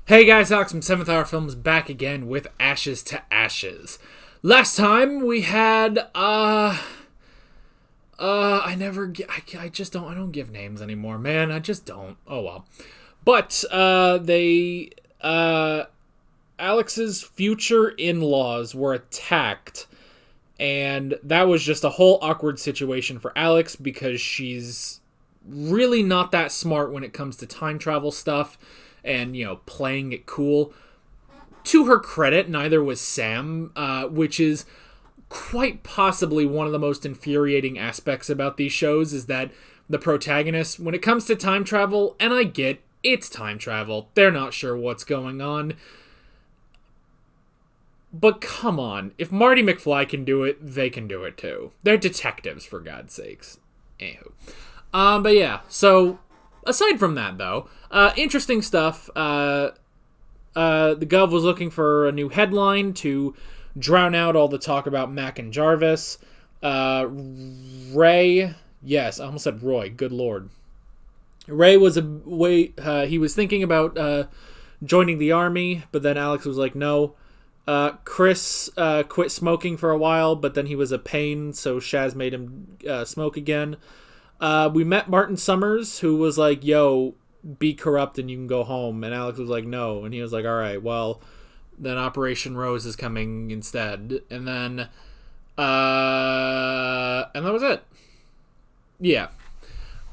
Hey guys, Alex from 7th Hour Films back again with Ashes to Ashes. Last time we had, I don't give names anymore, man. I just don't. Oh well. But, Alex's future in-laws were attacked, and that was just a whole awkward situation for Alex because she's really not that smart when it comes to time travel stuff and, playing it cool. To her credit, neither was Sam, which is quite possibly one of the most infuriating aspects about these shows, is that the protagonist, when it comes to time travel, and I get it's time travel, they're not sure what's going on. But come on, if Marty McFly can do it, they can do it too. They're detectives, for God's sakes. Anywho. But yeah, so aside from that, though, interesting stuff. The Gov was looking for a new headline to drown out all the talk about Mac and Jarvis. Ray, yes, I almost said Roy, good lord. Ray was he was thinking about joining the army, but then Alex was like, no. Chris quit smoking for a while, but then he was a pain, so Shaz made him smoke again. We met Martin Summers, who was like, yo, be corrupt and you can go home. And Alex was like, no. And he was like, all right, well, then Operation Rose is coming instead. And then, and that was it. Yeah.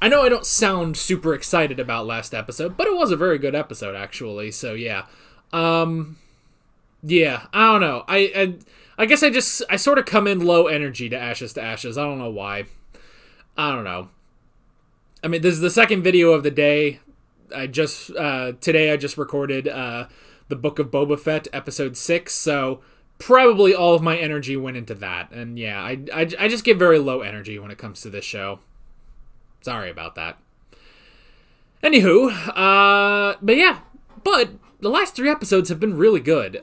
I know I don't sound super excited about last episode, but it was a very good episode, actually. So, yeah. Yeah, I don't know. I guess I sort of come in low energy to Ashes. I don't know why. I don't know. I mean, this is the second video of the day. Today I just recorded the Book of Boba Fett, episode 6, so probably all of my energy went into that. And yeah, I just get very low energy when it comes to this show. Sorry about that. Anywho, but the last 3 episodes have been really good.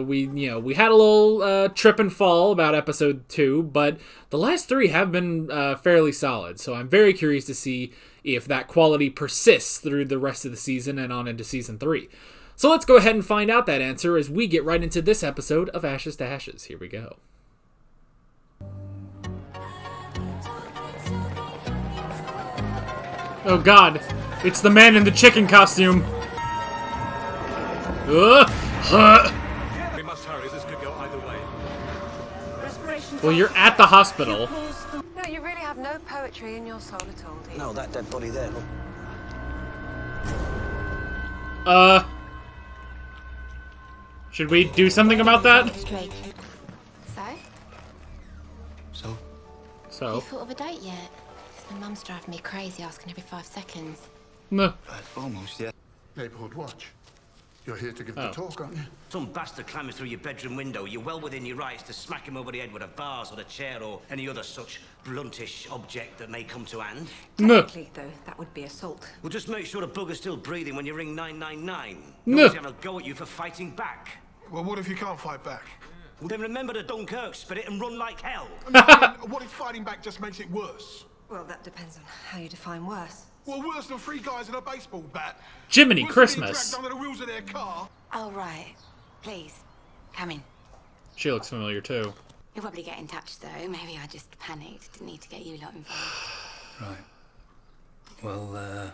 We had a little trip and fall about episode 2, but the last 3 have been fairly solid. So I'm very curious to see if that quality persists through the rest of the season and on into season 3. So let's go ahead and find out that answer as we get right into this episode of Ashes to Ashes. Here we go. Oh God, it's the man in the chicken costume. We must hurry. This could go either way. Well, you're at the hospital. No, you really have no poetry in your soul at all, do you? No, that dead body there, look. Should we do something about that? So? You thought of a date yet? 'Cause my mum's driving me crazy, asking every 5 seconds. No. Almost, yeah. Neighborhood Watch. You're here to give the talk, aren't you? Some bastard climbing through your bedroom window. You're well within your rights to smack him over the head with a vase or a chair or any other such bluntish object that may come to hand. Technically, though, that would be assault. Well, just make sure the bugger's still breathing when you ring 999. No. Nobody's having a go at you for fighting back. Well, what if you can't fight back? Well, then remember the Dunkirk spirit and run like hell. What if fighting back just makes it worse? Well, that depends on how you define worse. Well, worse than 3 guys in a baseball bat. Jiminy Worse Christmas. than being dragged under the wheels of their car. Oh, right. Please, come in. She looks familiar too. You'll probably get in touch, though. Maybe I just panicked. Didn't need to get you lot involved. Right. Well,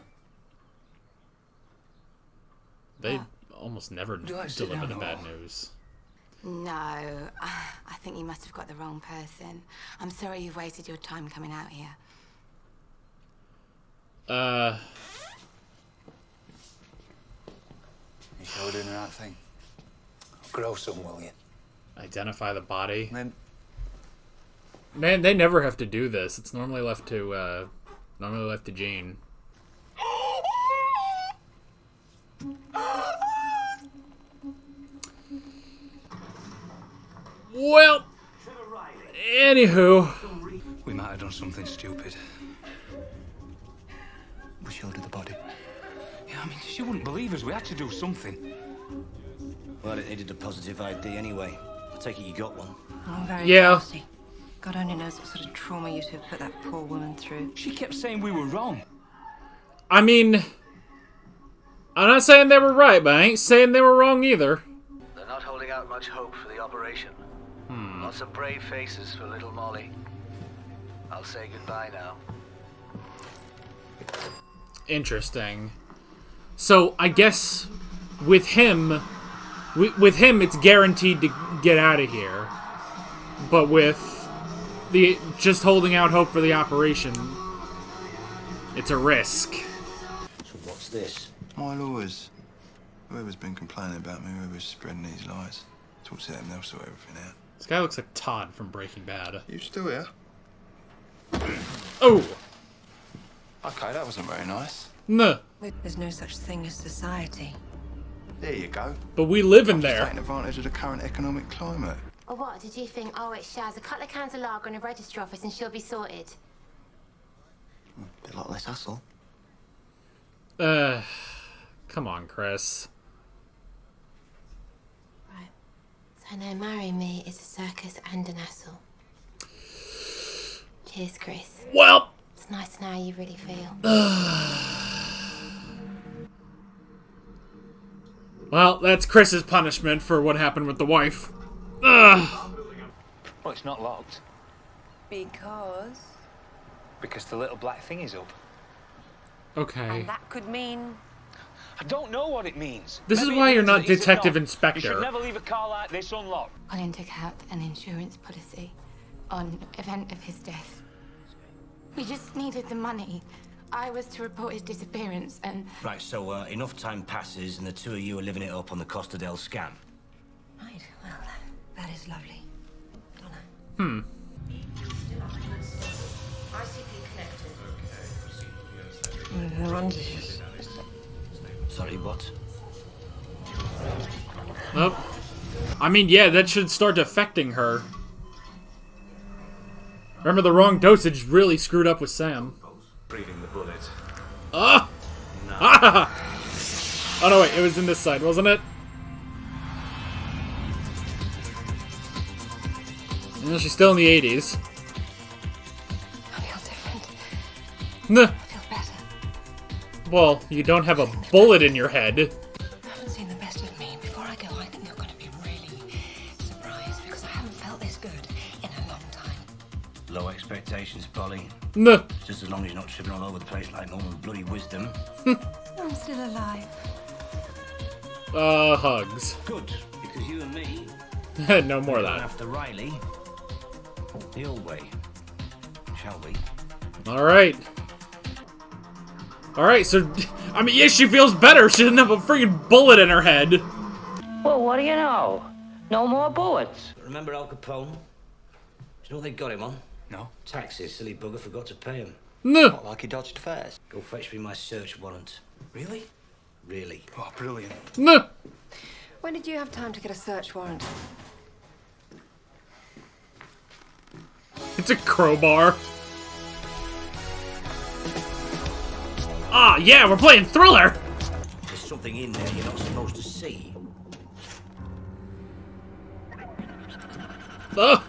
They almost never you like to sit deliver down the bad or- news. No, I think you must have got the wrong person. I'm sorry you've wasted your time coming out here. you sure we're doing the right thing? Grow some, will you? Identify the body. Then Man, they never have to do this. It's normally left to Jean. Well, anywho. we might have done something stupid. We shielded the body. Yeah, I mean, she wouldn't believe us. We had to do something. Well, it needed a positive ID anyway. I take it you got one. Oh, very Yeah. nasty. God only knows what sort of trauma you two have put that poor woman through. She kept saying we were wrong. I mean, I'm not saying they were right, but I ain't saying they were wrong either. They're not holding out much hope for the operation. Lots of brave faces for little Molly. I'll say goodbye now. Interesting. So I guess with him, it's guaranteed to get out of here. But with the just holding out hope for the operation, it's a risk. So what's this? My lawyers. Whoever's been complaining about me, whoever's spreading these lies. Talk to them, they'll sort everything out. This guy looks like Todd from Breaking Bad. You still here? Oh! Okay, that wasn't very nice. No. There's no such thing as society. There you go. But we live in there. Taking advantage of the current economic climate. Or what, did you think, oh, it's Shaz, a couple of cans of lager in a register office and she'll be sorted? Bit lot less hustle. Come on, Chris. Right. So now marry me is a circus and an hassle. Cheers, Chris. Well! It's nice to know how you really feel. Well, that's Chris's punishment for what happened with the wife. Ugh. Well, it's not locked. Because? Because the little black thing is up. Okay. And that could mean... I don't know what it means. This is Maybe why it you're means not that it's a Detective knock. Inspector. You should never leave a car like this unlocked. Colin took out an insurance policy on event of his death. We just needed the money. I was to report his disappearance and... Right, so enough time passes and the two of you are living it up on the Costa del scam. Right, well, that is lovely. Donna. They're on dishes. Sorry, what? Oh. I mean, yeah, that should start affecting her. Remember, the wrong dosage really screwed up with Sam. Breathing the bullet. Ah! Ah! Oh no, wait, it was in this side, wasn't it? No, she's still in the 80s. I feel different. Nah. I feel better. Well, you don't have a bullet in your head. I haven't seen the best of me. Before I go, I think you're going to be really surprised because I haven't felt this good in a long time. Low expectations, Polly. Nah. Just as long as you're not tripping all over the place like normal bloody wisdom. I'm still alive. Hugs. Good, because you and me No more of go that. after Riley the old way, shall we? Alright. Alright, so, I mean, yeah, she feels better. She doesn't have a freaking bullet in her head. Well, what do you know? No more bullets. Remember Al Capone? Do you know what they got him on? No. Taxes. Silly bugger forgot to pay him. Nah. Not like he dodged fares. Go fetch me my search warrant. Really? Really? Oh, brilliant. Nah. When did you have time to get a search warrant? It's a crowbar. Ah, yeah, we're playing Thriller. There's something in there you're not supposed to see. Ugh.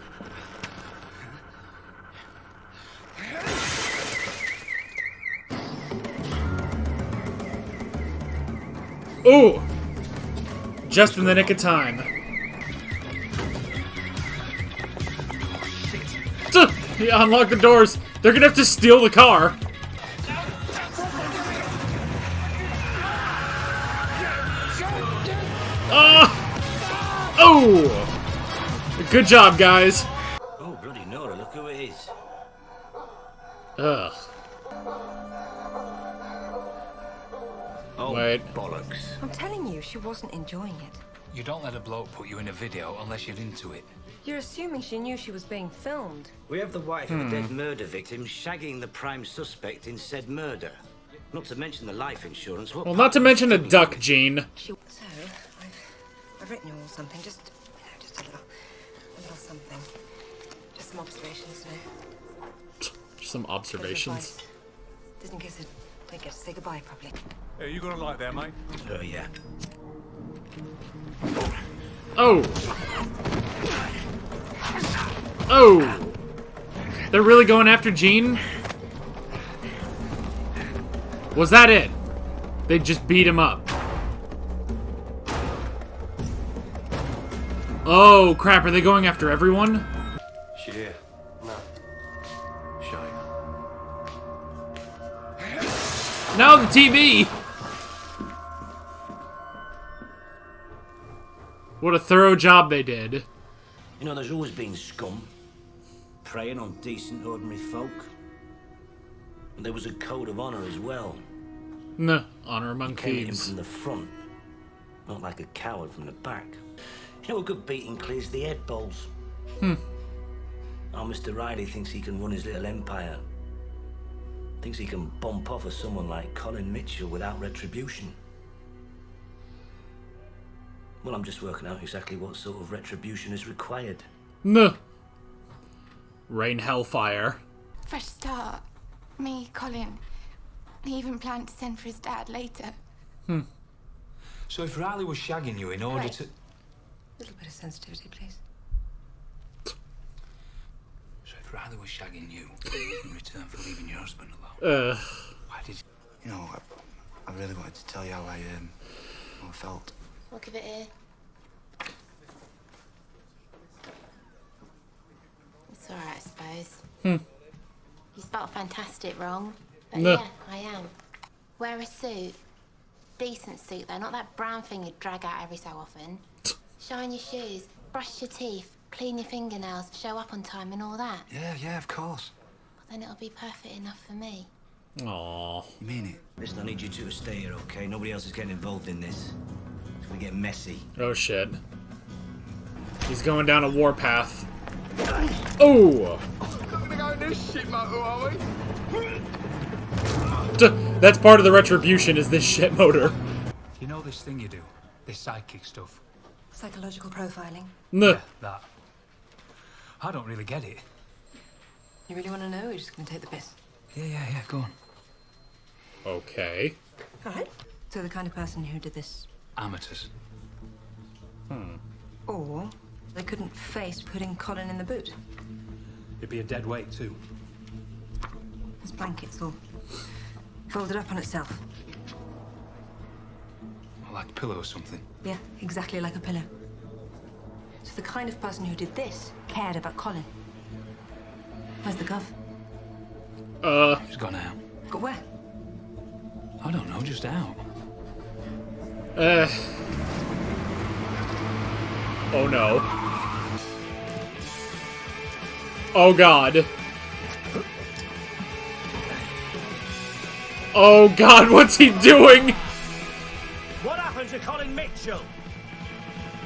Ooh. Just in the nick of time. Yeah, unlock the doors. They're gonna have to steal the car. Oh! Good job, guys. Oh, bloody Nora, look who it is. Ugh. Oh, Wait. bollocks. I'm telling you, she wasn't enjoying it. You don't let a bloke put you in a video unless you're into it. You're assuming she knew she was being filmed. We have the wife of a dead murder victim shagging the prime suspect in said murder. Not to mention the life insurance. What Well, not to mention a duck, Gene. So, I've written you all something, just a little something. Just some observations, Some observations. Just in case I don't get to say goodbye properly. Hey, you got a light there, mate? Yeah. Oh! Oh! They're really going after Gene? Was that it? They just beat him up. Oh, crap. Are they going after everyone? She here? No. Shine. Now the TV! What a thorough job they did. You know, there's always been scum preying on decent, ordinary folk. And there was a code of honor as well. Nah, honor among Came in thieves. from the front, not like a coward from the back. You know, a good beating clears the head, Bowles. Our Mr. Riley thinks he can run his little empire. Thinks he can bump off of someone like Colin Mitchell without retribution. Well, I'm just working out exactly what sort of retribution is required. Nah. Rain hellfire. Fresh start. Me, Colin. He even planned to send for his dad later. So if Riley was shagging you in order Right. to... A little bit of sensitivity, please. So if Riley was shagging you in return for leaving your husband alone, why did you... You know, I really wanted to tell you how I felt. I'll give it here. It's alright, I suppose. You spelled fantastic wrong. But No. yeah, I am. Wear a suit. Decent suit, though. Not that brown thing you drag out every so often. Shine your shoes. Brush your teeth. Clean your fingernails. Show up on time and all that. Yeah, of course. But then it'll be perfect enough for me. Aww. You mean it? Listen, I need you two to stay here, okay? Nobody else is getting involved in this. It's gonna get messy. Oh shit. He's going down a warpath. Oh! That's part of the retribution, is this shit motor. You know this thing you do? This psychic stuff? Psychological profiling. Nah. That. I don't really get it. You really want to know? Or you're just going to take the piss? Yeah, go on. Okay. All right. So the kind of person who did this. Amateurs. Or they couldn't face putting Colin in the boot. It'd be a dead weight, too. His blanket's all folded up on itself. Or like a pillow or something. Yeah, exactly like a pillow. So the kind of person who did this cared about Colin. Where's the gov? He's gone out. But where? I don't know, just out. Oh no. Oh god. Oh god, what's he doing? What happened to Colin Mitchell?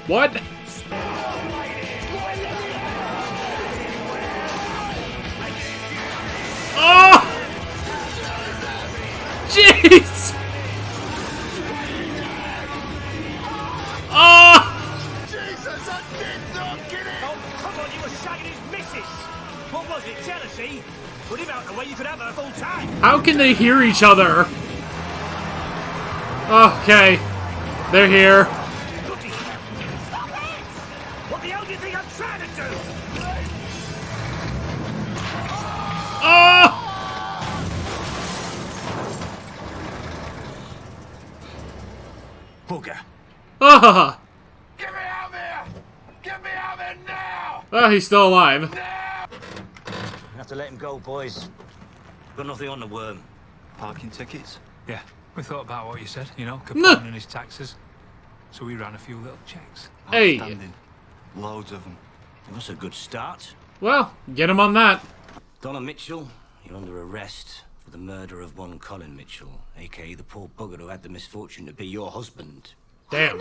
What? Oh! Jeez! Oh! Oh, come on, you were shagging his missus. What was it, jealousy? Put him out the way you could have her full time. How can they hear each other? Okay. They're here. Bloody hell. Stop it! What the hell do you think I'm trying to do? Oh! Bugger. Ah! Get me out there! Get me out there now! Oh, he's still alive. You have to let him go, boys. Got nothing on the worm. Parking tickets? Yeah, we thought about what you said, you know, No. Capone and his taxes. So we ran a few little checks. Hey. Outstanding. Loads of them. That's a good start. Well, get him on that. Donna Mitchell, you're under arrest for the murder of one Colin Mitchell, aka the poor bugger who had the misfortune to be your husband. Damn.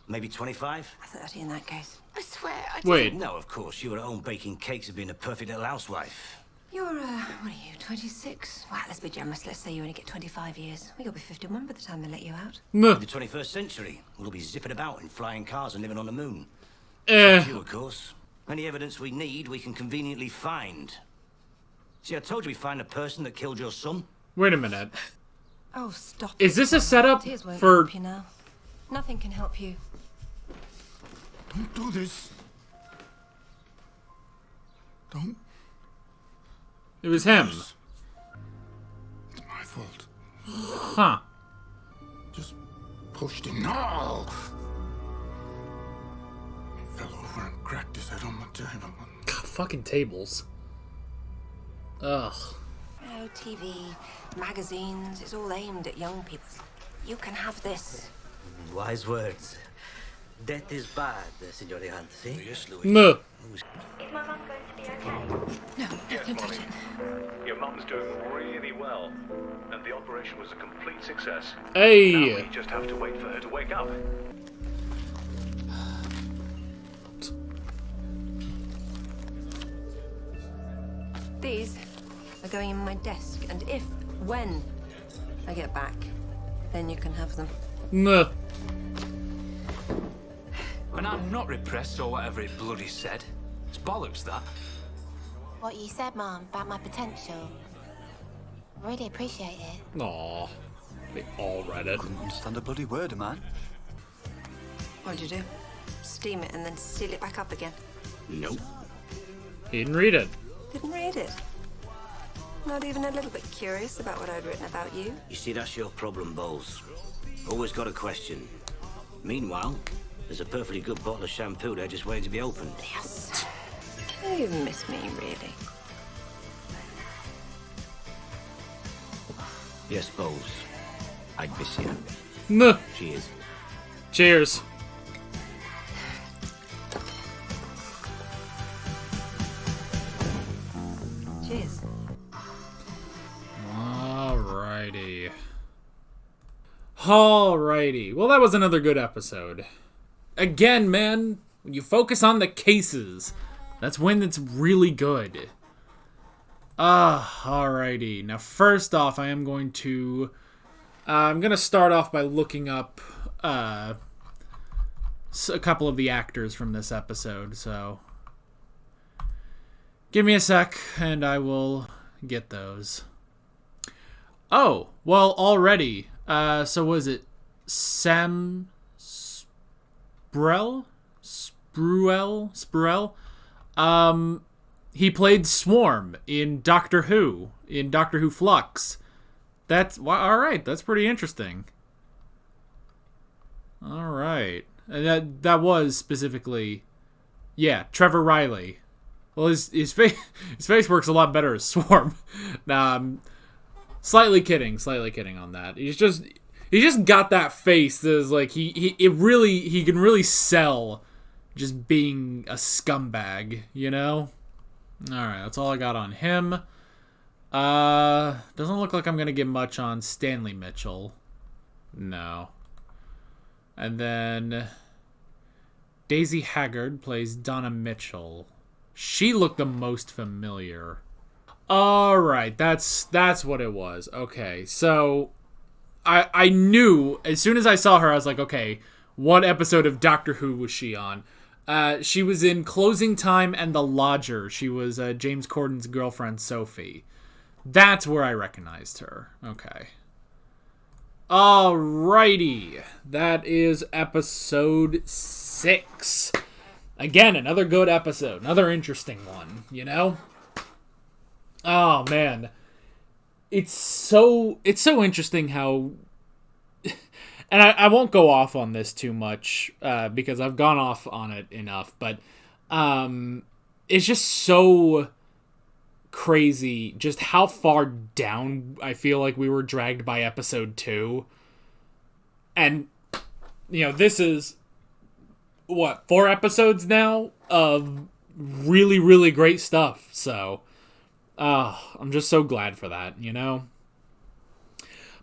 Maybe 25? 30 in that case. I swear, I Wait. No, of course. You were at home baking cakes and being a perfect little housewife. You're, what are you, 26? Well, let's be generous. Let's say you only get 25 years. You'll be 51 by the time they let you out. Nah. The 21st century, we'll be zipping about in flying cars and living on the moon. Eh. You, of course. Any evidence we need, we can conveniently find. See, I told you we'd find the person that killed your son. Wait a minute. Oh, stop. Is this a setup Tears won't for... help you now. Nothing can help you. Don't do this. Don't. It was him. It's my fault. Huh. Just pushed him. No! Fell fucking tables. Ugh. TV, magazines, it's all aimed at young people. You can have this. Wise words. Death is bad, Signor Hansi. Yes, Louis. No. Is my mum going to be okay? No, don't touch it. Your mum's doing really well, and the operation was a complete success. Hey! Now we just have to wait for her to wake up. These are going in my desk, and when I get back, then you can have them. No. And I'm not repressed or whatever it bloody said. It's bollocks, that. What you said, Mum, about my potential. Really appreciate it. Aw. They all read it. Couldn't understand a bloody word, man. What'd you do? Steam it and then seal it back up again? Nope. He didn't read it. Didn't read it. Not even a little bit curious about what I'd written about you. You see, that's your problem, Bowles. Always got a question. Meanwhile, there's a perfectly good bottle of shampoo there just waiting to be opened. Yes. You miss me, really. Yes, Bowles. I'd miss you. No. Cheers. Cheers. Cheers. Alrighty. Alrighty. Well, that was another good episode. Again, man, when you focus on the cases, that's when it's really good. Alrighty. Now, first off, I'm going to start off by looking up a couple of the actors from this episode, so give me a sec, and I will get those. Oh, well, already. So was it Sam Spruell? He played Swarm in Doctor Who Flux. That's alright, that's pretty interesting. Alright. And that was specifically, yeah, Trevor Riley. Well, his face works a lot better as Swarm. Slightly kidding on that. He just got that face that is like he can really sell just being a scumbag, you know? Alright, that's all I got on him. Doesn't look like I'm gonna get much on Stanley Mitchell. No. And then Daisy Haggard plays Donna Mitchell. She looked the most familiar. Alright, that's what it was. Okay, so I knew, as soon as I saw her, I was like, okay, what episode of Doctor Who was she on? She was in Closing Time and The Lodger. She was James Corden's girlfriend, Sophie. That's where I recognized her. Okay. Alrighty. That is episode 6. Again, another good episode. Another interesting one, you know? Oh, man. It's so interesting how... And I won't go off on this too much, because I've gone off on it enough, but it's just so crazy just how far down I feel like we were dragged by episode 2. And, you know, this is, 4 episodes now of really, really great stuff, so... I'm just so glad for that, you know?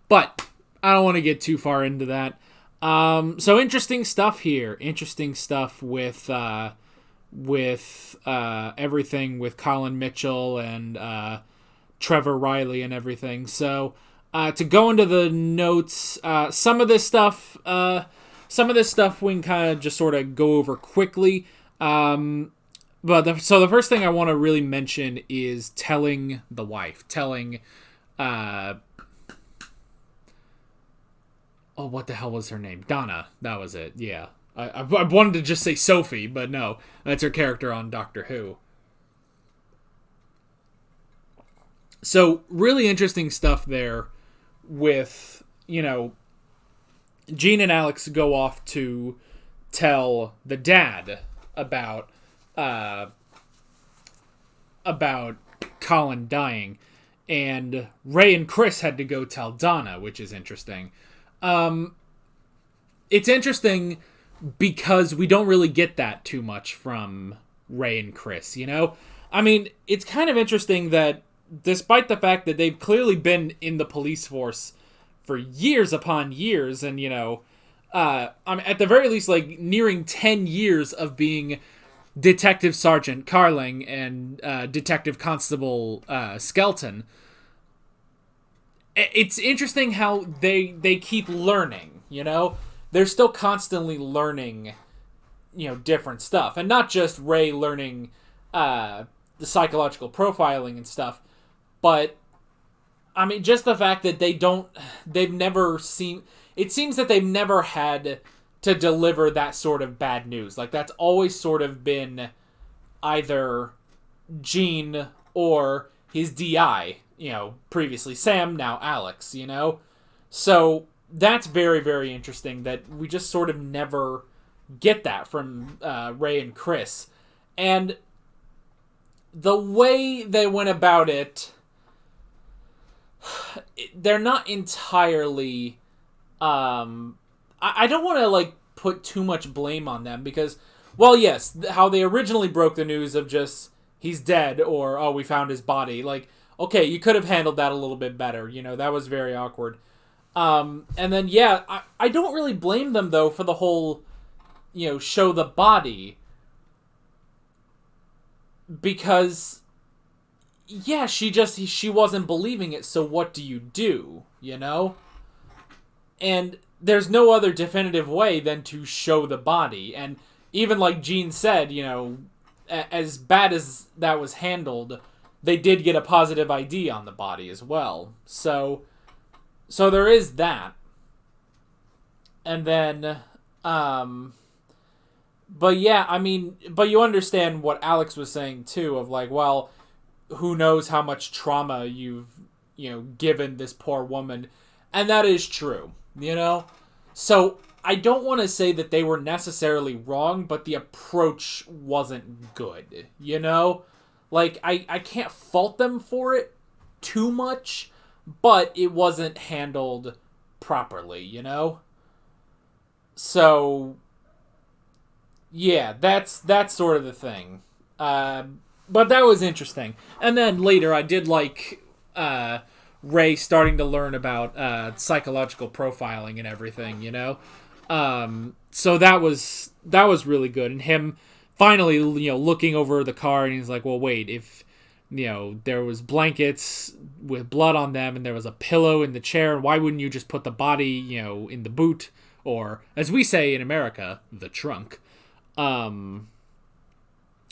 But I don't want to get too far into that. So interesting stuff here. Interesting stuff with everything with Colin Mitchell and Trevor Riley and everything. So to go into the notes, some of this stuff we can kind of just sort of go over quickly. But the first thing I want to really mention is telling the wife. What the hell was her name? Donna. That was it. Yeah. I wanted to just say Sophie, but no. That's her character on Doctor Who. So, really interesting stuff there with, you know, Jean and Alex go off to tell the dad about about Colin dying, and Ray and Chris had to go tell Donna, which is interesting. It's interesting because we don't really get that too much from Ray and Chris, you know? I mean, it's kind of interesting that despite the fact that they've clearly been in the police force for years upon years, and, you know, at the very least, like, nearing 10 years of being Detective Sergeant Carling and Detective Constable Skelton, it's interesting how they keep learning, you know? They're still constantly learning, you know, different stuff. And not just Ray learning the psychological profiling and stuff, but, I mean, just the fact that it seems that they've never had to deliver that sort of bad news. Like, that's always sort of been either Gene or his DI, you know, previously Sam, now Alex, you know? So that's very, very interesting that we just sort of never get that from Ray and Chris. And the way they went about it, they're not entirely... I don't want to, like, put too much blame on them because, well, yes, how they originally broke the news of just, he's dead, or, oh, we found his body. Like, okay, you could have handled that a little bit better. You know, that was very awkward. And then, yeah, I don't really blame them, though, for the whole, you know, show the body. Because, yeah, she wasn't believing it, so what do, you know? And there's no other definitive way than to show the body. And even like Gene said, you know, as bad as that was handled, they did get a positive ID on the body as well. So there is that. And then, but yeah, I mean, but you understand what Alex was saying too, of like, well, who knows how much trauma you've, you know, given this poor woman. And that is true, you know? So I don't want to say that they were necessarily wrong, but the approach wasn't good, you know? Like, I can't fault them for it too much, but it wasn't handled properly, you know? So, yeah, that's sort of the thing. But that was interesting. And then later I did like Ray starting to learn about psychological profiling and everything, you know? So that was really good. And him finally, you know, looking over the car, and he's like, well, wait, if, you know, there was blankets with blood on them and there was a pillow in the chair, why wouldn't you just put the body, you know, in the boot? Or, as we say in America, the trunk.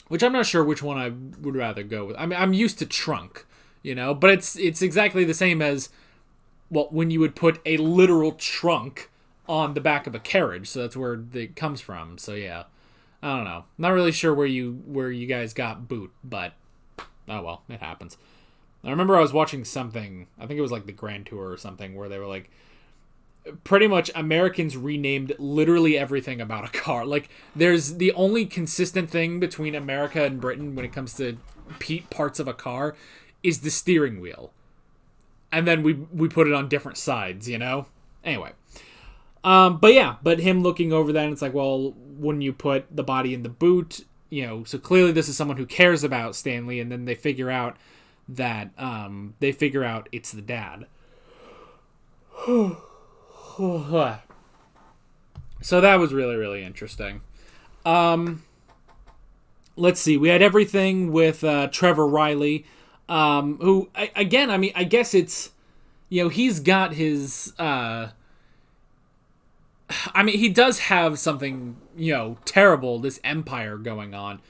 Which I'm not sure which one I would rather go with. I mean, I'm used to trunk, you know, but it's exactly the same as, well, when you would put a literal trunk on the back of a carriage. So that's where it comes from. So yeah, I don't know. Not really sure where you guys got boot, but oh well, it happens. I remember I was watching something, I think it was like the Grand Tour or something, where they were like, pretty much Americans renamed literally everything about a car. Like, there's the only consistent thing between America and Britain when it comes to parts of a car is the steering wheel. And then we put it on different sides, you know? Anyway. But him looking over that, and it's like, well, wouldn't you put the body in the boot? You know, so clearly this is someone who cares about Stanley, and then they figure out that, it's the dad. So that was really, really interesting. Let's see. We had everything with Trevor Riley, who, again, I mean, I guess it's, you know, he's got his... I mean, he does have something, you know, terrible, this empire going on,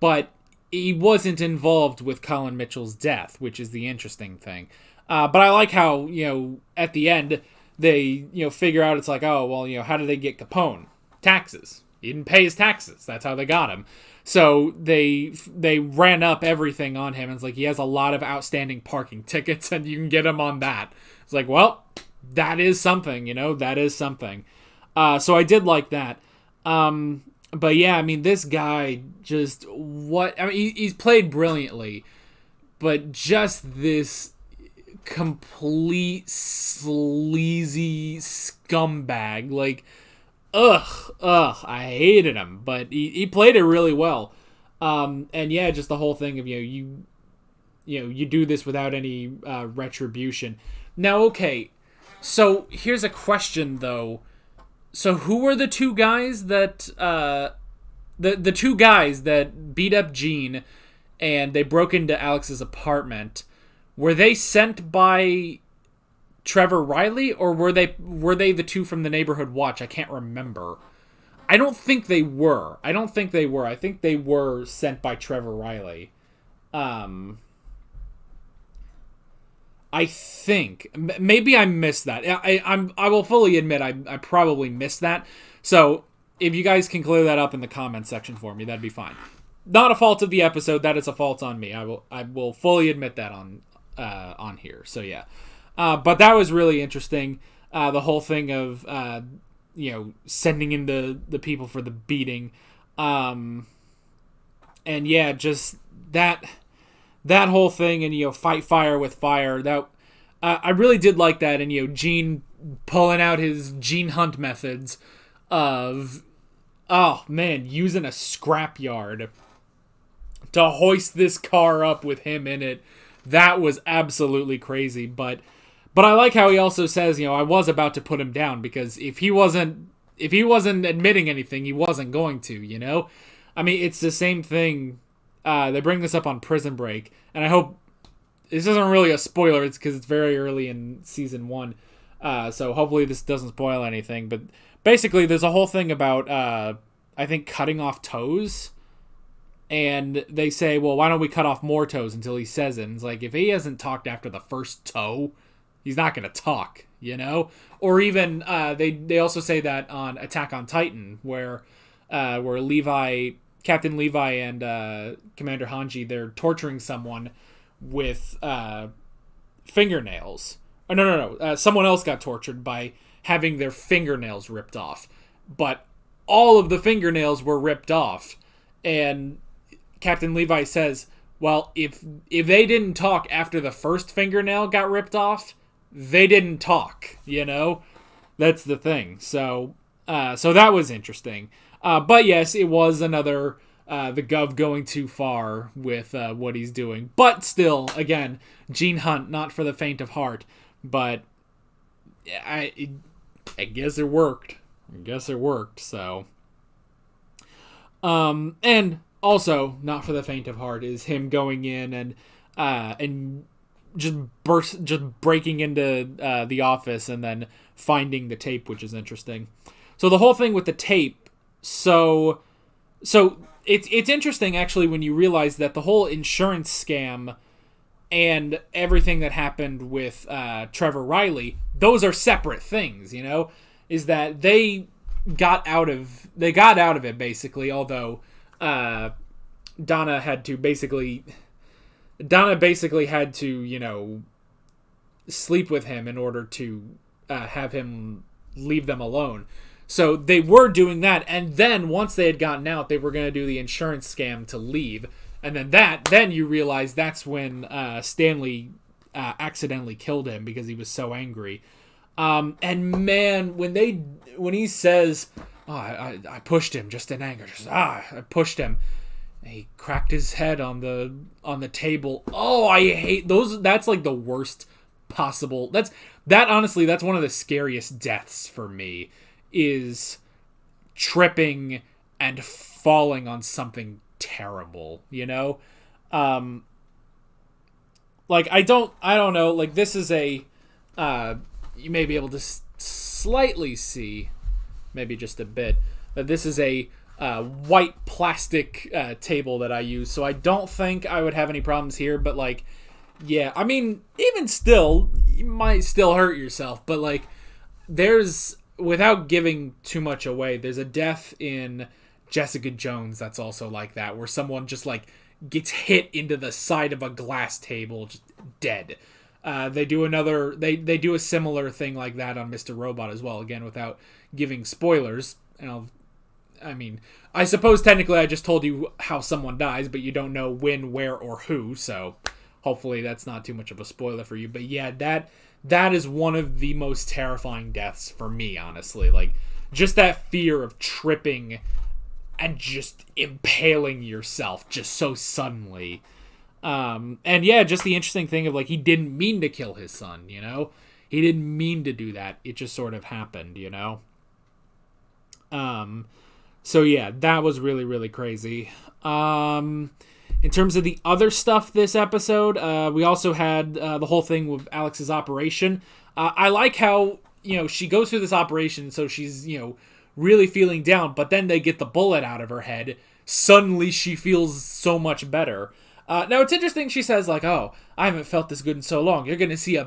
but he wasn't involved with Colin Mitchell's death, which is the interesting thing. But I like how, you know, at the end... they, you know, figure out, it's like, oh, well, you know, how did they get Capone? Taxes. He didn't pay his taxes. That's how they got him. So they ran up everything on him. And it's like, he has a lot of outstanding parking tickets, and you can get him on that. It's like, well, that is something, you know, that is something. So I did like that. But yeah, I mean, this guy just, he's played brilliantly. but just this complete sleazy scumbag. Like, I hated him, but he played it really well. And yeah, just the whole thing of, you do this without any retribution. Now, okay, so here's a question though. So who were the two guys that the two guys that beat up Jean and they broke into Alex's apartment? Were they sent by Trevor Riley, or were they the two from the Neighborhood Watch? I can't remember. I don't think they were. I think they were sent by Trevor Riley. I think maybe I missed that. I will fully admit I probably missed that. So if you guys can clear that up in the comment section for me, that'd be fine. Not a fault of the episode. That is a fault on me. I will fully admit that on here. So yeah, but that was really interesting. The whole thing of sending in the people for the beating, and yeah, just that whole thing, and fight fire with fire. That I really did like that, and Gene pulling out his Gene Hunt methods of, oh man, using a scrapyard to hoist this car up with him in it. That was absolutely crazy, but I like how he also says, I was about to put him down, because if he wasn't admitting anything, he wasn't going to, I mean, it's the same thing. They bring this up on Prison Break, and I hope this isn't really a spoiler. It's because it's very early in season 1, so hopefully this doesn't spoil anything. But basically, there's a whole thing about I think cutting off toes, and they say, well, why don't we cut off more toes until he says it? And it's like, if he hasn't talked after the first toe, he's not going to talk, Or even they also say that on Attack on Titan, where Captain Levi and Commander Hanji, they're torturing someone with fingernails. Oh, no. Someone else got tortured by having their fingernails ripped off. But all of the fingernails were ripped off. And Captain Levi says, well, if they didn't talk after the first fingernail got ripped off, they didn't talk, That's the thing. So that was interesting. But yes, it was another the Gov going too far with what he's doing. But still, again, Gene Hunt, not for the faint of heart. But I guess it worked. So, and also not for the faint of heart is him going in and just breaking into the office and then finding the tape, which is interesting. So the whole thing with the tape. So it's interesting actually when you realize that the whole insurance scam and everything that happened with Trevor Riley, those are separate things, is that they got out of it basically, although Donna basically had to, sleep with him in order to have him leave them alone. So they were doing that, and then once they had gotten out, they were going to do the insurance scam to leave. And then you realize that's when Stanley accidentally killed him because he was so angry. And man, when he says, oh, I pushed him just in anger, I pushed him. He cracked his head on the table. Oh, I hate those. That's like the worst possible. Honestly, that's one of the scariest deaths for me, is tripping and falling on something terrible, like I don't know, like this is a you may be able to slightly see, maybe just a bit, that this is a white plastic table that I use, so I don't think I would have any problems here. But like, yeah, I mean, even still, you might still hurt yourself. But like, there's, without giving too much away, there's a death in Jessica Jones that's also like that, where someone just like gets hit into the side of a glass table, just dead. They do a similar thing like that on Mr. Robot as well, again without giving spoilers. I suppose technically I just told you how someone dies, but you don't know when, where, or who, so hopefully that's not too much of a spoiler for you. But yeah, that is one of the most terrifying deaths for me, honestly. Like, just that fear of tripping and just impaling yourself just so suddenly. And yeah, just the interesting thing of, like, he didn't mean to kill his son, you know? He didn't mean to do that. It just sort of happened, you know? So yeah, that was really, really crazy. In terms of the other stuff this episode, we also had the whole thing with Alex's operation. I like how, you know, she goes through this operation, so she's, you know, really feeling down, but then they get the bullet out of her head. Suddenly she feels so much better. Now, it's interesting, she says, like, oh, I haven't felt this good in so long. You're going to see a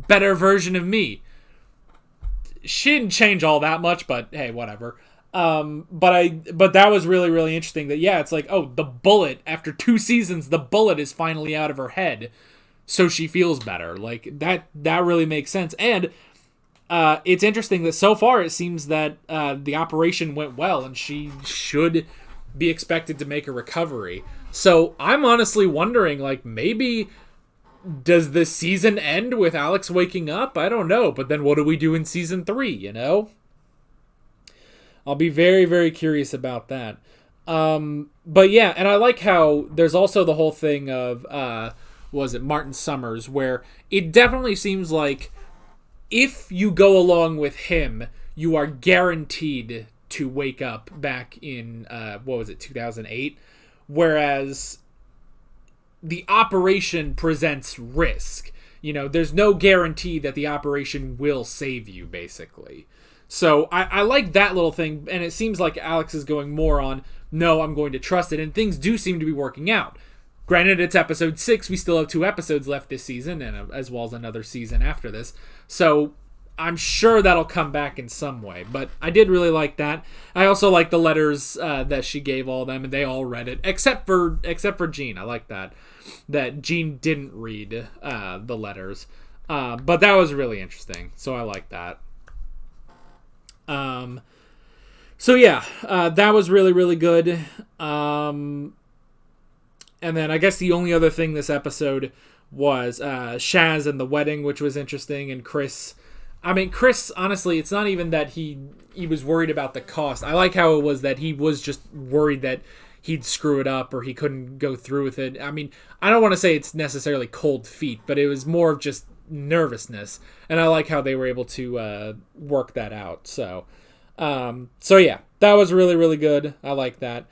better version of me. She didn't change all that much, but hey, whatever. But that was really, really interesting that, yeah, it's like, oh, the bullet, after 2 seasons, the bullet is finally out of her head, so she feels better. Like, that really makes sense. And it's interesting that so far it seems that the operation went well, and she should be expected to make a recovery. So I'm honestly wondering, like, maybe does this season end with Alex waking up? I don't know. But then what do we do in season 3, you know? I'll be very, very curious about that. But yeah, and I like how there's also the whole thing of, Martin Summers, where it definitely seems like if you go along with him, you are guaranteed to wake up back in, 2008? Whereas the operation presents risk. You know, there's no guarantee that the operation will save you, basically. So I like that little thing, and it seems like Alex is going more on, no, I'm going to trust it, and things do seem to be working out. Granted, it's episode 6, we still have 2 episodes left this season, and as well as another season after this. So I'm sure that'll come back in some way, but I did really like that. I also like the letters that she gave all of them, and they all read it, except for Jean. I like that Jean didn't read the letters, but that was really interesting. So I like that. So yeah, that was really, really good. And then I guess the only other thing this episode was Shaz and the wedding, which was interesting, and Chris. I mean, Chris, honestly, it's not even that he was worried about the cost. I like how it was that he was just worried that he'd screw it up or he couldn't go through with it. I mean, I don't want to say it's necessarily cold feet, but it was more of just nervousness. And I like how they were able to work that out. So yeah, that was really, really good. I like that.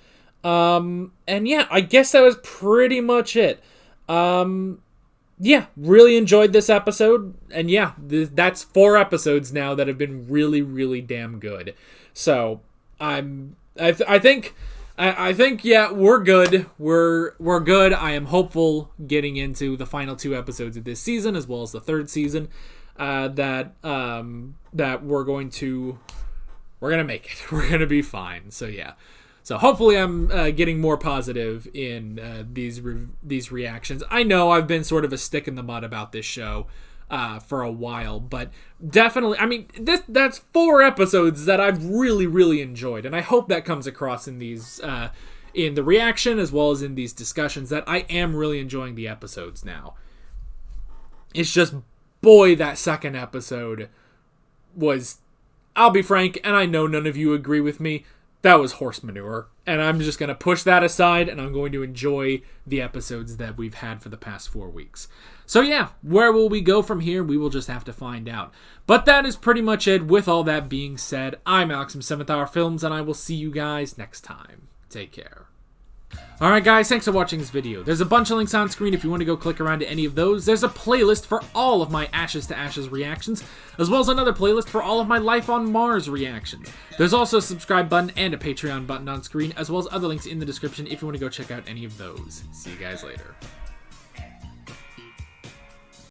And yeah, I guess that was pretty much it. Yeah, really enjoyed this episode, and yeah, that's 4 episodes now that have been really, really damn good. So I think yeah, we're good. We're good. I am hopeful getting into the final 2 episodes of this season, as well as the 3rd season, that we're gonna make it. We're gonna be fine. So yeah. So hopefully I'm getting more positive in these reactions. I know I've been sort of a stick in the mud about this show for a while, but definitely, I mean, that's 4 episodes that I've really, really enjoyed, and I hope that comes across in these in the reaction as well as in these discussions, that I am really enjoying the episodes now. It's just, boy, that 2nd episode was, I'll be frank, and I know none of you agree with me, that was horse manure, and I'm just going to push that aside, and I'm going to enjoy the episodes that we've had for the past 4 weeks. So yeah, where will we go from here? We will just have to find out. But that is pretty much it. With all that being said, I'm Alex from 7th Hour Films, and I will see you guys next time. Take care. Alright guys, thanks for watching this video. There's a bunch of links on screen if you want to go click around to any of those. There's a playlist for all of my Ashes to Ashes reactions, as well as another playlist for all of my Life on Mars reactions. There's also a subscribe button and a Patreon button on screen, as well as other links in the description if you want to go check out any of those. See you guys later.